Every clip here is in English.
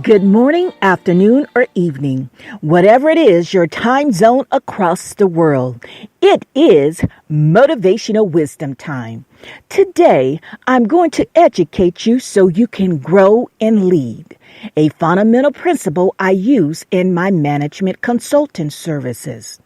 Good morning, afternoon, or evening. Whatever it is, your time zone across the world. It is Motivational Wisdom Time. Today, I'm going to educate you so you can grow and lead. A fundamental principle I use in my management consulting services.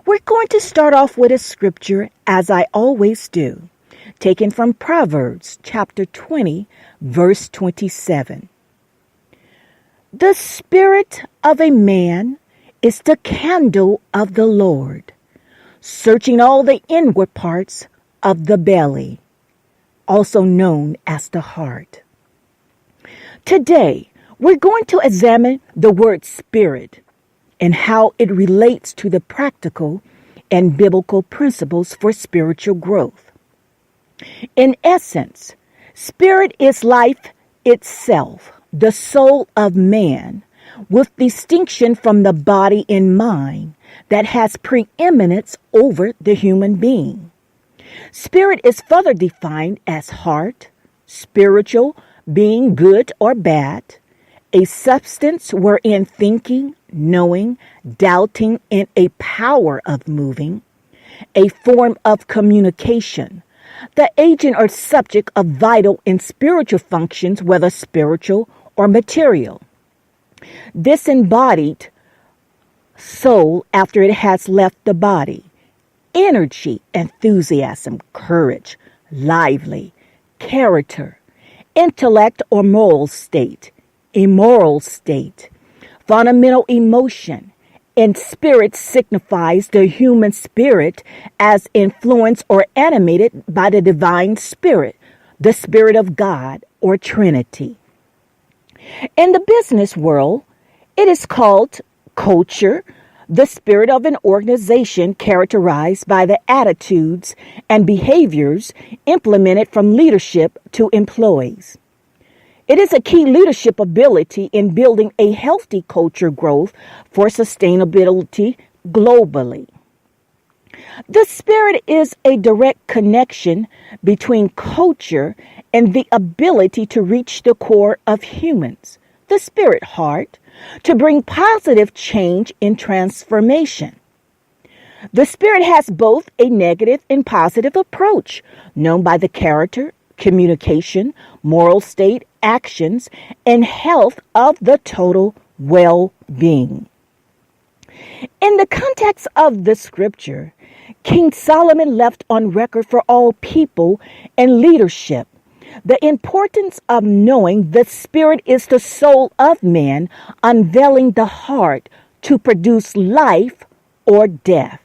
We're going to start off with a scripture, as I always do, taken from Proverbs chapter 20, verse 27. The spirit of a man is the candle of the Lord, searching all the inward parts of the belly, also known as the heart. Today, we're going to examine the word spirit and how it relates to the practical and biblical principles for spiritual growth. In essence, spirit is life itself, the soul of man, with distinction from the body and mind that has preeminence over the human being. Spirit is further defined as heart, spiritual, being good or bad, a substance wherein thinking, knowing, doubting, and a power of moving, a form of communication, the agent or subject of vital and spiritual functions, whether spiritual or material. Disembodied soul after it has left the body. Energy, enthusiasm, courage, lively, character, intellect or moral state, immoral state, fundamental emotion, and spirit signifies the human spirit as influenced or animated by the divine spirit, the Spirit of God or Trinity. In the business world, it is called culture, the spirit of an organization characterized by the attitudes and behaviors implemented from leadership to employees. It is a key leadership ability in building a healthy culture growth for sustainability globally. The spirit is a direct connection between culture and the ability to reach the core of humans, the spirit heart, to bring positive change and transformation. The spirit has both a negative and positive approach, known by the character, communication, moral state, actions, and health of the total well-being. In the context of the scripture, King Solomon left on record for all people and leadership the importance of knowing the spirit is the soul of man, unveiling the heart to produce life or death.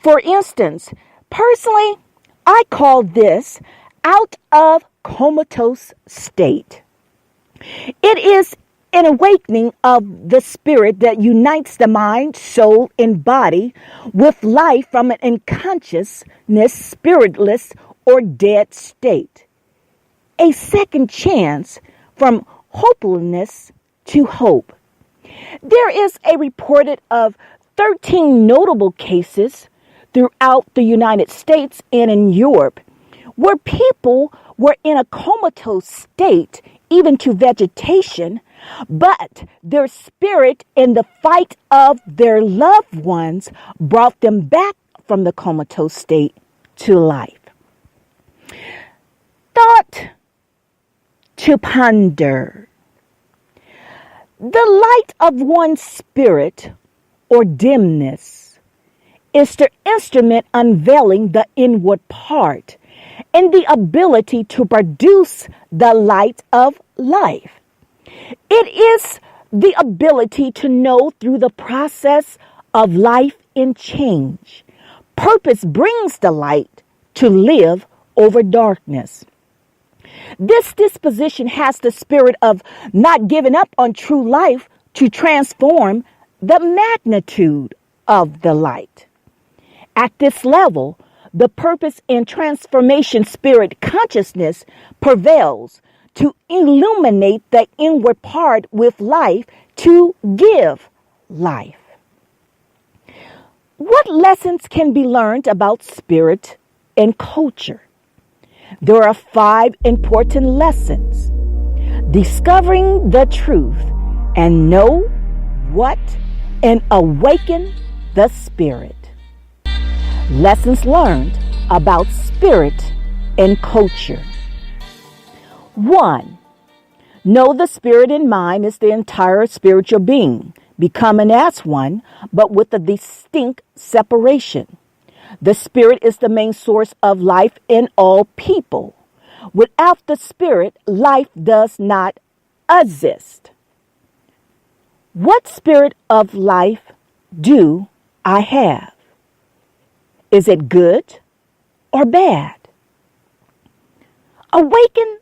For instance, personally, I call this out of comatose state. It is an awakening of the spirit that unites the mind, soul, and body with life from an unconsciousness, spiritless, or dead state. A second chance from hopelessness to hope. There is a reported of 13 notable cases throughout the United States and in Europe where people were in a comatose state, even to vegetation, but their spirit in the fight of their loved ones brought them back from the comatose state to life. Thought to ponder. The light of one's spirit or dimness is the instrument unveiling the inward part and the ability to produce the light of life. It is the ability to know through the process of life and change. Purpose brings the light to live over darkness. This disposition has the spirit of not giving up on true life to transform the magnitude of the light. At this level, the purpose and transformation spirit consciousness prevails to illuminate the inward part with life to give life. What lessons can be learned about spirit and culture? There are 5 important lessons. discovering the truth and know what and awaken the spirit. Lessons learned about spirit and culture. 1. Know the spirit in mind is the entire spiritual being, becoming as one, but with a distinct separation. The spirit is the main source of life in all people. Without the spirit, life does not exist. What spirit of life do I have? Is it good or bad? Awaken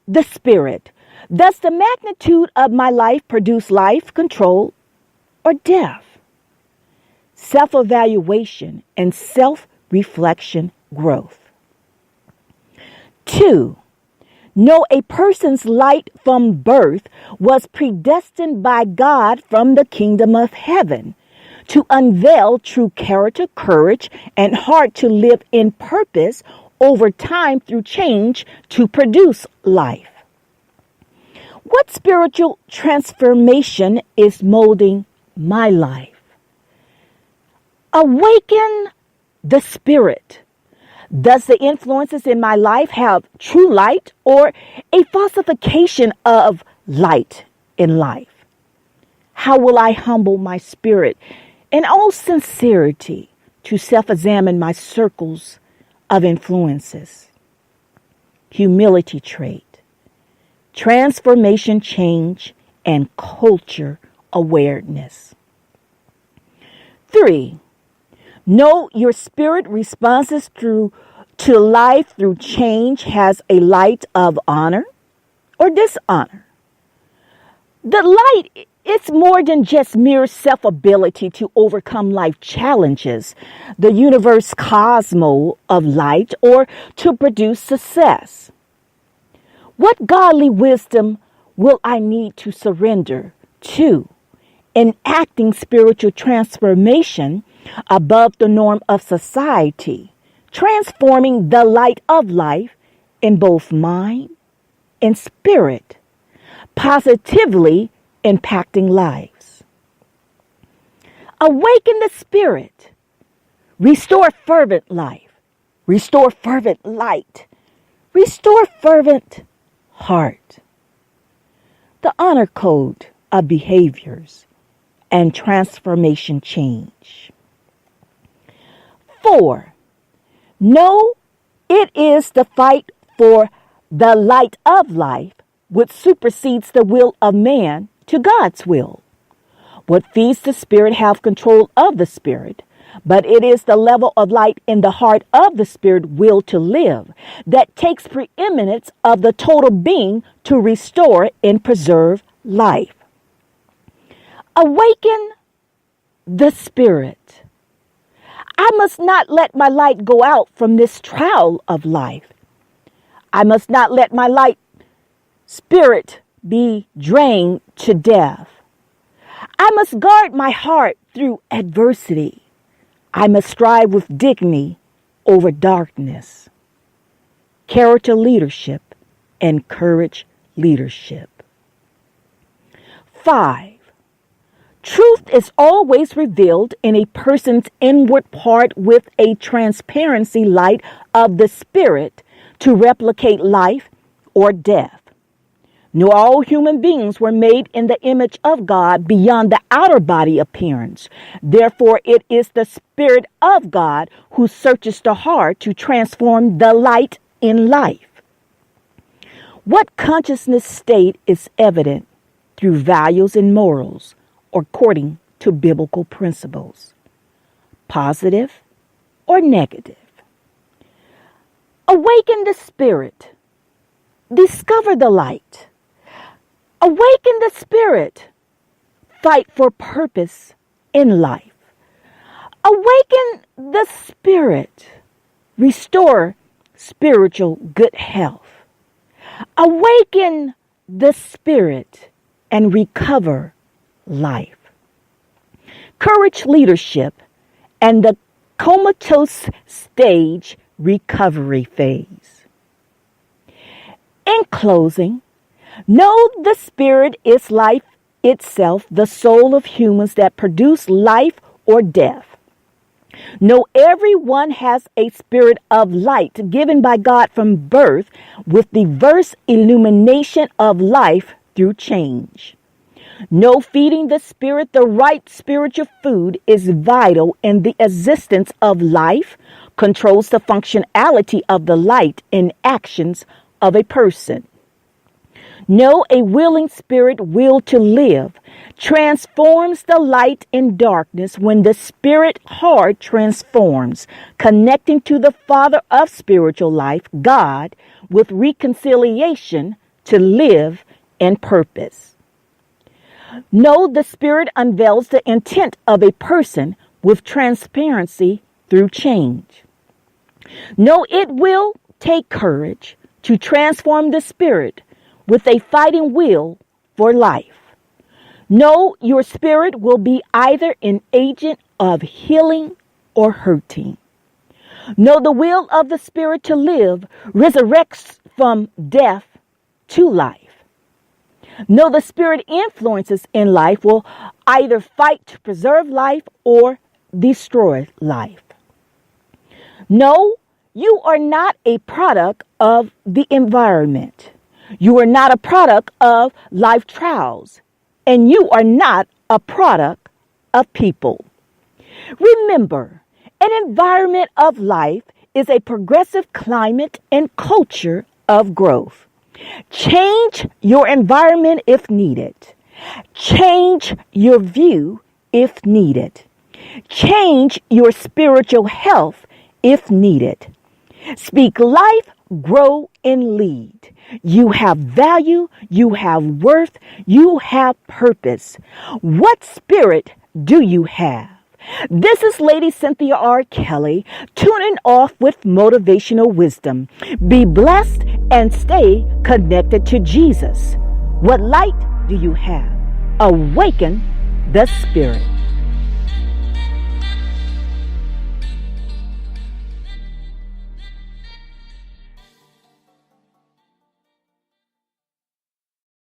the spirit. Does the magnitude of my life produce life, control, or death? Self-evaluation and self-reflection growth. 2. Know a person's light from birth was predestined by God from the kingdom of heaven to unveil true character, courage, and heart to live in purpose over time through change to produce life. What spiritual transformation is molding my life? Awaken the spirit. Does the influences in my life have true light or a falsification of light in life? How will I humble my spirit in all sincerity to self-examine my circles of influences? Humility trait. Transformation, change, and culture awareness. 3. Know your spirit responses to life through change has a light of honor or dishonor. The light is more than just mere self-ability to overcome life challenges, the universe cosmos of light, or to produce success. What godly wisdom will I need to surrender to enacting spiritual transformation above the norm of society, transforming the light of life in both mind and spirit, positively impacting lives? Awaken the spirit. Restore fervent life. Restore fervent light. Restore fervent heart. The honor code of behaviors and transformation change. 4. Know it is the fight for the light of life which supersedes the will of man to God's will. What feeds the spirit have control of the spirit, but it is the level of light in the heart of the spirit will to live that takes preeminence of the total being to restore and preserve life. Awaken the spirit. I must not let my light go out from this trial of life. I must not let my light spirit be drained to death. I must guard my heart through adversity. I must strive with dignity over darkness. Character leadership and courage leadership. 5. Truth is always revealed in a person's inward part with a transparency light of the spirit to replicate life or death. No, all human beings were made in the image of God beyond the outer body appearance. Therefore, it is the Spirit of God who searches the heart to transform the light in life. What consciousness state is evident through values and morals according to biblical principles? Positive or negative? Awaken the spirit. Discover the light. Awaken the spirit. Fight for purpose in life. Awaken the spirit. Restore spiritual good health. Awaken the spirit and recover life. Courage leadership and the comatose stage recovery phase. In closing, Know the spirit is life itself, the soul of humans that produce life or death. Know everyone has a spirit of light given by God from birth with diverse illumination of life through change. Know feeding the spirit the right spiritual food is vital in the existence of life, controls the functionality of the light in actions of a person. Know a willing spirit will to live transforms the light in darkness when the spirit heart transforms, connecting to the Father of spiritual life, God, with reconciliation to live in purpose. Know the spirit unveils the intent of a person with transparency through change. Know it will take courage to transform the spirit with a fighting will for life. Know your spirit will be either an agent of healing or hurting. Know the will of the spirit to live resurrects from death to life. Know the spirit influences in life will either fight to preserve life or destroy life. Know you are not a product of the environment. You are not a product of life trials, and you are not a product of people. Remember, an environment of life is a progressive climate and culture of growth. Change your environment if needed. Change your view if needed. Change your spiritual health if needed. Speak life, grow, and lead. You have value, you have worth, you have purpose. What spirit do you have? This is Lady Cynthia R. Kelly, tuning off with motivational wisdom. Be blessed and stay connected to Jesus. What light do you have? Awaken the spirit.